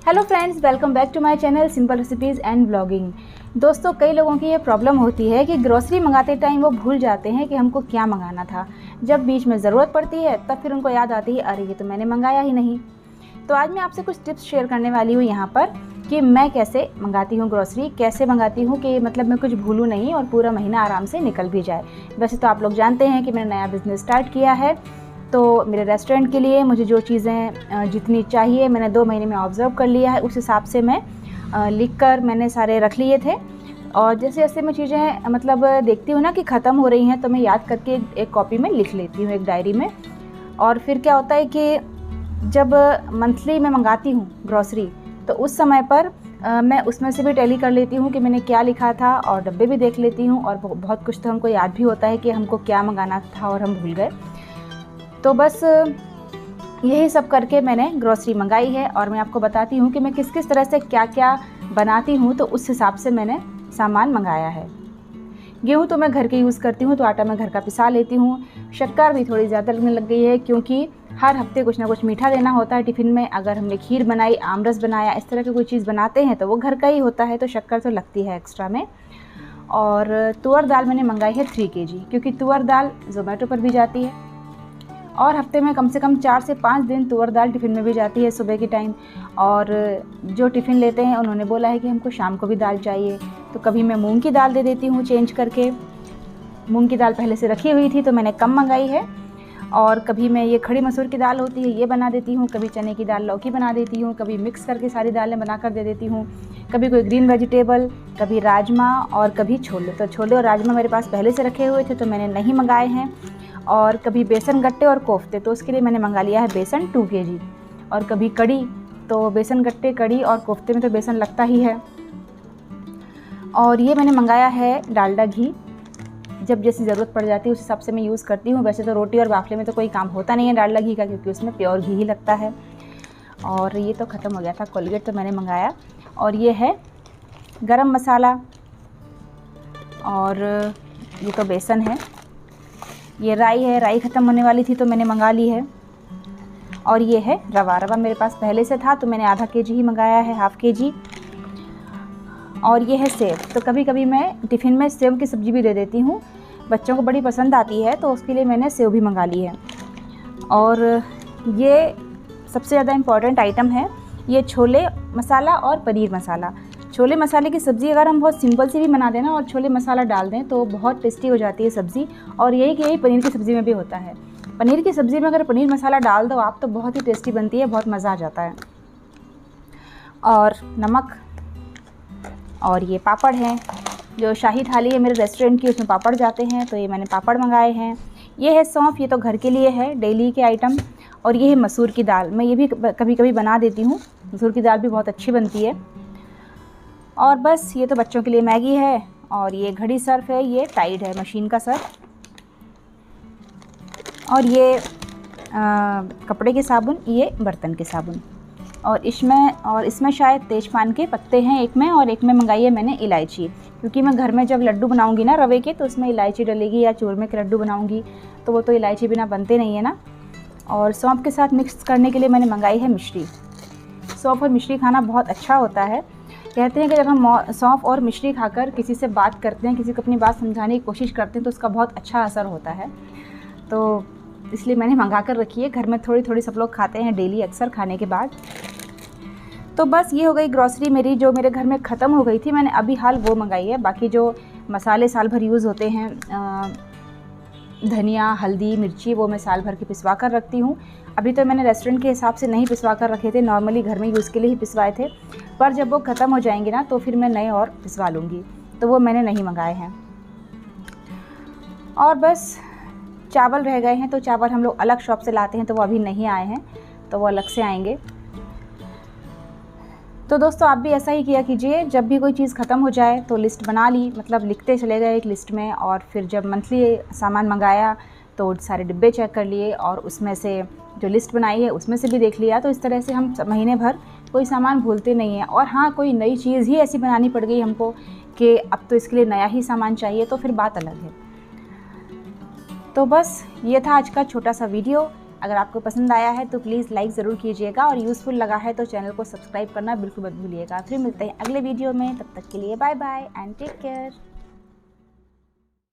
Hello friends, welcome back to my channel simple recipes and blogging. दोस्तों, कई लोगों की ये प्रॉब्लम होती है कि ग्रोसरी मंगाते टाइम वो भूल जाते हैं कि हमको क्या मंगाना था। जब बीच में ज़रूरत पड़ती है तब फिर उनको याद आती है, अरे ये तो मैंने मंगाया ही नहीं। तो आज मैं आपसे कुछ टिप्स शेयर करने वाली हूँ यहाँ पर कि मैं कैसे मंगाती हूँ ग्रोसरी, कैसे मंगाती हूँ कि मतलब मैं कुछ भूलूँ नहीं और पूरा महीना आराम से निकल भी जाए। वैसे तो आप लोग जानते हैं कि मैंने नया बिज़नेस स्टार्ट किया है, तो मेरे रेस्टोरेंट के लिए मुझे जो चीज़ें जितनी चाहिए मैंने 2 महीने में ऑब्ज़र्व कर लिया है, उस हिसाब से मैं लिखकर मैंने सारे रख लिए थे। और जैसे जैसे मैं चीज़ें मतलब देखती हूँ ना कि ख़त्म हो रही हैं, तो मैं याद करके एक कॉपी में लिख लेती हूँ, एक डायरी में। और फिर क्या होता है कि जब मंथली मैं मंगाती हूँ ग्रॉसरी, तो उस समय पर मैं उसमें से भी टैली कर लेती हूँ कि मैंने क्या लिखा था, और डब्बे भी देख लेती हूँ। और बहुत कुछ तो हमको याद भी होता है कि हमको क्या मंगाना था और हम भूल गए। तो बस यही सब करके मैंने ग्रॉसरी मंगाई है, और मैं आपको बताती हूँ कि मैं किस किस तरह से क्या क्या बनाती हूँ, तो उस हिसाब से मैंने सामान मंगाया है। गेहूँ तो मैं घर के यूज़ करती हूँ, तो आटा मैं घर का पिसा लेती हूँ। शक्कर भी थोड़ी ज़्यादा लगने लग गई है, क्योंकि हर हफ्ते कुछ ना कुछ मीठा देना होता है टिफ़िन में। अगर हमने खीर बनाई, आमरस बनाया, इस तरह की कोई चीज़ बनाते हैं तो वो घर का ही होता है, तो शक्कर तो लगती है एक्स्ट्रा में। और तुअर दाल मैंने मंगाई है 3 kg, क्योंकि तुअर दाल ज़ोमैटो पर भी जाती है और हफ्ते में कम से कम 4 से 5 दिन तुअर दाल टिफ़िन में भी जाती है सुबह के टाइम। और जो टिफ़िन लेते हैं उन्होंने बोला है कि हमको शाम को भी दाल चाहिए, तो कभी मैं मूंग की दाल दे देती हूँ चेंज करके। मूंग की दाल पहले से रखी हुई थी तो मैंने कम मंगाई है। और कभी मैं ये खड़ी मसूर की दाल होती है, ये बना देती हूँ। कभी चने की दाल लौकी बना देती हूँ। कभी मिक्स करके सारी दालें बना कर दे देती हूँ। कभी कोई ग्रीन वेजिटेबल, कभी राजमा और कभी छोले। तो छोले और राजमा मेरे पास पहले से रखे हुए थे तो मैंने नहीं मंगाए हैं। और कभी बेसन गट्टे और कोफ्ते, तो उसके लिए मैंने मंगा लिया है बेसन 2 kg। और कभी कड़ी, तो बेसन गट्टे, कड़ी और कोफ्ते में तो बेसन लगता ही है। और ये मैंने मंगाया है डालडा घी, जब जैसी ज़रूरत पड़ जाती है उस हिसाब से मैं यूज़ करती हूँ। वैसे तो रोटी और बाफले में तो कोई काम होता नहीं है डालडा घी का, क्योंकि उसमें प्योर घी ही लगता है। और ये तो ख़त्म हो गया था, कोलगेट तो मैंने मंगाया। और ये है गरम मसाला, और ये तो बेसन है। ये राई है, राई ख़त्म होने वाली थी तो मैंने मंगा ली है। और ये है रवा, रवा मेरे पास पहले से था तो मैंने आधा kg ही मंगाया है, हाफ़ kg। और ये है सेव, तो कभी कभी मैं टिफ़िन में सेव की सब्ज़ी भी दे देती हूँ, बच्चों को बड़ी पसंद आती है, तो उसके लिए मैंने सेव भी मंगा ली है। और ये सबसे ज़्यादा इम्पॉर्टेंट आइटम है, ये छोले मसाला और पनीर मसाला। छोले मसाले की सब्ज़ी अगर हम बहुत सिंपल सी भी बना दें ना और छोले मसाला डाल दें तो बहुत टेस्टी हो जाती है सब्ज़ी। और यही पनीर की सब्ज़ी में भी होता है। पनीर की सब्ज़ी में अगर पनीर मसाला डाल दो आप तो बहुत ही टेस्टी बनती है, बहुत मज़ा आ जाता है। और नमक, और ये पापड़ हैं, जो शाही थाली है मेरे रेस्टोरेंट की उसमें पापड़ जाते हैं, तो ये मैंने पापड़ मंगाए हैं। ये है सौंफ, ये तो घर के लिए है, डेली के आइटम। और ये है मसूर की दाल, मैं ये भी कभी कभी बना देती हूँ। मसूर की दाल भी बहुत अच्छी बनती है। और बस ये तो बच्चों के लिए मैगी है। और ये घड़ी सर्फ है, ये टाइड है, मशीन का सर्फ। और ये कपड़े के साबुन, ये बर्तन के साबुन। और इसमें शायद तेजपान के पत्ते हैं एक में, और एक में मंगाई है मैंने इलायची, क्योंकि मैं घर में जब लड्डू बनाऊंगी ना रवे के तो उसमें इलायची डलेगी, या चूरमे के लड्डू बनाऊंगी तो वो तो इलायची बिना बनते नहीं है ना। और सौंफ के साथ मिक्स करने के लिए मैंने मंगाई है मिश्री। सौंफ और मिश्री खाना बहुत अच्छा होता है। कहते हैं कि जब हम सौंफ और मिश्री खाकर किसी से बात करते हैं, किसी को अपनी बात समझाने की कोशिश करते हैं, तो उसका बहुत अच्छा असर होता है। तो इसलिए मैंने मंगा कर रखी है, घर में थोड़ी थोड़ी सब लोग खाते हैं डेली अक्सर खाने के बाद। तो बस ये हो गई ग्रॉसरी मेरी, जो मेरे घर में ख़त्म हो गई थी, मैंने अभी हाल वो मंगाई है। बाकी जो मसाले साल भर यूज़ होते हैं, धनिया, हल्दी, मिर्ची, वो मैं साल भर की पिसवा कर रखती हूँ। अभी तो मैंने रेस्टोरेंट के हिसाब से नहीं पिसवा कर रखे थे, नॉर्मली घर में यूज़ के लिए ही पिसवाए थे। पर जब वो ख़त्म हो जाएंगे ना तो फिर मैं नए और पिसवा लूँगी, तो वो मैंने नहीं मंगाए हैं। और बस चावल रह गए हैं, तो चावल हम लोग अलग शॉप से लाते हैं, तो वो अभी नहीं आए हैं, तो वो अलग से आएंगे। तो दोस्तों, आप भी ऐसा ही किया कीजिए, जब भी कोई चीज़ ख़त्म हो जाए तो लिस्ट बना ली, मतलब लिखते चले गए एक लिस्ट में। और फिर जब मंथली सामान मंगाया तो सारे डिब्बे चेक कर लिए, और उसमें से जो लिस्ट बनाई है उसमें से भी देख लिया। तो इस तरह से हम महीने भर कोई सामान भूलते नहीं हैं। और हाँ, कोई नई चीज़ ही ऐसी बनानी पड़ गई हमको कि अब तो इसके लिए नया ही सामान चाहिए, तो फिर बात अलग है। तो बस ये था आज का छोटा सा वीडियो। अगर आपको पसंद आया है तो प्लीज़ लाइक ज़रूर कीजिएगा और यूज़फुल लगा है तो चैनल को सब्सक्राइब करना बिल्कुल मत भूलिएगा। फिर मिलते हैं अगले वीडियो में, तब तक के लिए bye bye and take care.